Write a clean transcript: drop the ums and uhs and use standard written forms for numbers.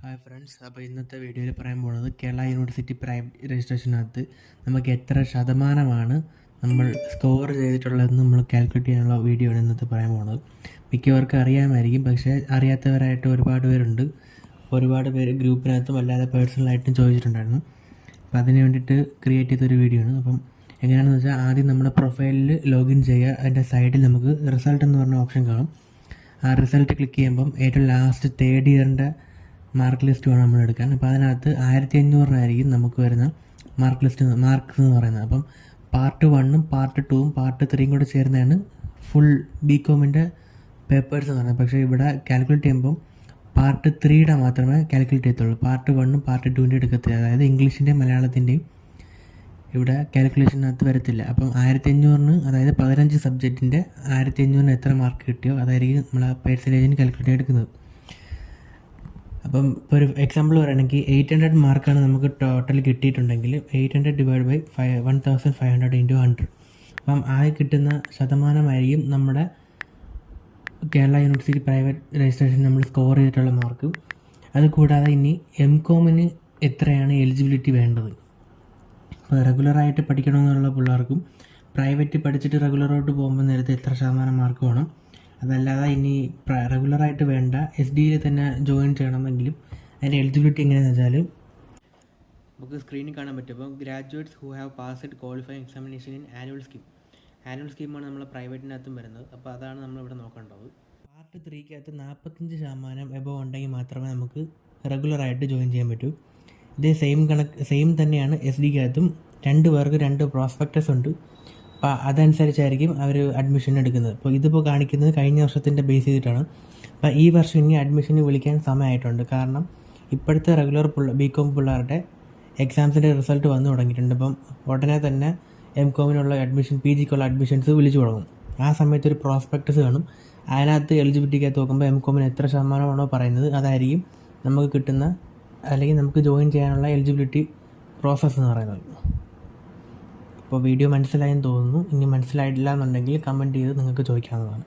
Hi friends, അപ്പോൾ ഇന്നത്തെ വീഡിയോയിൽ പറയാൻ പോകുന്നത് കേരള യൂണിവേഴ്സിറ്റി പ്രൈവറ്റ് രജിസ്ട്രേഷനകത്ത് നമുക്ക് എത്ര ശതമാനമാണ് നമ്മൾ സ്കോർ ചെയ്തിട്ടുള്ളതെന്ന് നമ്മൾ കാൽക്കുലേറ്റ് ചെയ്യാനുള്ള വീഡിയോ ആണ് ഇന്നത്തെ പറയാൻ പോകുന്നത്. മിക്കവർക്കും അറിയാമായിരിക്കും, പക്ഷേ അറിയാത്തവരായിട്ട് ഒരുപാട് പേരുണ്ട്. ഒരുപാട് പേര് ഗ്രൂപ്പിനകത്തും അല്ലാതെ പേഴ്സണലായിട്ടും ചോദിച്ചിട്ടുണ്ടായിരുന്നു. അപ്പോൾ അതിന് വേണ്ടിയിട്ട് ക്രിയേറ്റ് ചെയ്തൊരു വീഡിയോ ആണ്. അപ്പം എങ്ങനെയാണെന്ന് വെച്ചാൽ ആദ്യം നമ്മുടെ പ്രൊഫൈലിൽ ലോഗിൻ ചെയ്യുക. അതിൻ്റെ സൈഡിൽ നമുക്ക് റിസൾട്ട് എന്ന് പറഞ്ഞ ഓപ്ഷൻ കാണും. ആ റിസൾട്ട് ക്ലിക്ക് ചെയ്യുമ്പം ഏറ്റവും ലാസ്റ്റ് തേർഡ് ഇയറിൻ്റെ മാർക്ക് ലിസ്റ്റ് വേണം നമ്മൾ എടുക്കാൻ. അപ്പോൾ അതിനകത്ത് 1500 നമുക്ക് വരുന്ന മാർക്സ് എന്ന് പറയുന്നത്. അപ്പം പാർട്ട് 1ഉം പാർട്ട് 2ഉം പാർട്ട് 3യും കൂടെ ചേർന്നതാണ് ഫുൾ ബികോമിൻ്റെ പേപ്പേഴ്സ് എന്ന് പറയുന്നത്. പക്ഷേ ഇവിടെ കാൽക്കുലേറ്റ് ചെയ്യുമ്പം പാർട്ട് 3യുടെ മാത്രമേ കാൽക്കുലേറ്റ് ചെയ്യത്തുള്ളൂ. പാർട്ട് 1ഉം പാർട്ട് 2ൻ്റെ എടുക്കത്തില്ല. അതായത് ഇംഗ്ലീഷിൻ്റെയും മലയാളത്തിൻ്റെയും ഇവിടെ കാൽക്കുലേഷനകത്ത് വരത്തില്ല. അപ്പം 1500, അതായത് 15 സബ്ജക്റ്റിൻ്റെ 1500 എത്ര മാർക്ക് കിട്ടിയോ അതായിരിക്കും നമ്മൾ ആ പെർസെൻറ്റേജിന് കാൽക്കുലേറ്റ് എടുക്കുന്നത്. അപ്പം ഇപ്പോൾ ഒരു എക്സാമ്പിൾ പറയുകയാണെങ്കിൽ 800 മാർക്കാണ് നമുക്ക് ടോട്ടൽ കിട്ടിയിട്ടുണ്ടെങ്കിൽ 800 ഡിവൈഡ് ബൈ 1500 ഇൻറ്റു 100. അപ്പം ആ കിട്ടുന്ന ശതമാനമായിരിക്കും നമ്മുടെ കേരള യൂണിവേഴ്സിറ്റി പ്രൈവറ്റ് രജിസ്ട്രേഷൻ നമ്മൾ സ്കോർ ചെയ്തിട്ടുള്ള മാർക്ക്. അതുകൂടാതെ ഇനി എംകോമിന് എത്രയാണ് എലിജിബിലിറ്റി വേണ്ടത്. അപ്പോൾ റെഗുലറായിട്ട് പഠിക്കണമെന്നുള്ള പിള്ളേർക്കും പ്രൈവറ്റ് പഠിച്ചിട്ട് റെഗുലറായിട്ട് പോകുമ്പോൾ നേരത്തെ എത്ര ശതമാനം മാർക്ക് വേണം. അതല്ലാതെ ഇനി റെഗുലറായിട്ട് വേണ്ട SDയിൽ തന്നെ ജോയിൻ ചെയ്യണമെങ്കിലും അതിൻ്റെ എലിജിബിലിറ്റി എങ്ങനെയാണെന്ന് വെച്ചാൽ നമുക്ക് സ്ക്രീനിൽ കാണാൻ പറ്റും. അപ്പോൾ graduates who have passed qualifying examination in annual സ്കീമാണ് നമ്മൾ പ്രൈവറ്റിനകത്തും വരുന്നത്. അപ്പോൾ അതാണ് നമ്മളിവിടെ നോക്കേണ്ടത്. പാർട്ട് 3ക്കകത്ത് 45% എബോവ് ഉണ്ടെങ്കിൽ മാത്രമേ നമുക്ക് റെഗുലറായിട്ട് ജോയിൻ ചെയ്യാൻ പറ്റൂ. ഇതേ സെയിം തന്നെയാണ് SDക്കകത്തും. 2 പേർക്ക് 2 പ്രോസ്പെക്ടസ് ഉണ്ട്. അപ്പോൾ അതനുസരിച്ചായിരിക്കും അവർ അഡ്മിഷൻ എടുക്കുന്നത്. അപ്പോൾ ഇതിപ്പോൾ കാണിക്കുന്നത് കഴിഞ്ഞ വർഷത്തിൻ്റെ ബേസ് ചെയ്തിട്ടാണ്. അപ്പോൾ ഈ വർഷം ഇനി അഡ്മിഷന് വിളിക്കാൻ സമയമായിട്ടുണ്ട്. കാരണം ഇപ്പോഴത്തെ റെഗുലർ ബികോം പിള്ളേരുടെ എക്സാംസിൻ്റെ റിസൾട്ട് വന്നു തുടങ്ങിയിട്ടുണ്ട്. അപ്പം ഉടനെ തന്നെ എംകോമിനുള്ള അഡ്മിഷൻ, PGക്കുള്ള അഡ്മിഷൻസ് വിളിച്ചു തുടങ്ങും. ആ സമയത്ത് ഒരു പ്രോസ്പെക്ടസ് കാണും. അതിനകത്ത് എലിജിബിലിറ്റിക്കകത്ത് നോക്കുമ്പോൾ എംകോമിന് എത്ര ശതമാനമാണോ പറയുന്നത് അതായിരിക്കും നമുക്ക് കിട്ടുന്ന, അല്ലെങ്കിൽ നമുക്ക് ജോയിൻ ചെയ്യാനുള്ള എലിജിബിലിറ്റി പ്രോസസ്സ് എന്ന് പറയുന്നത്. അപ്പോൾ വീഡിയോ മനസ്സിലായെന്ന് തോന്നുന്നു. ഇനി മനസ്സിലായിട്ടില്ല എന്നുണ്ടെങ്കിൽ കമൻറ്റ് ചെയ്ത് നിങ്ങൾക്ക് ചോദിക്കാവുന്നതാണ്.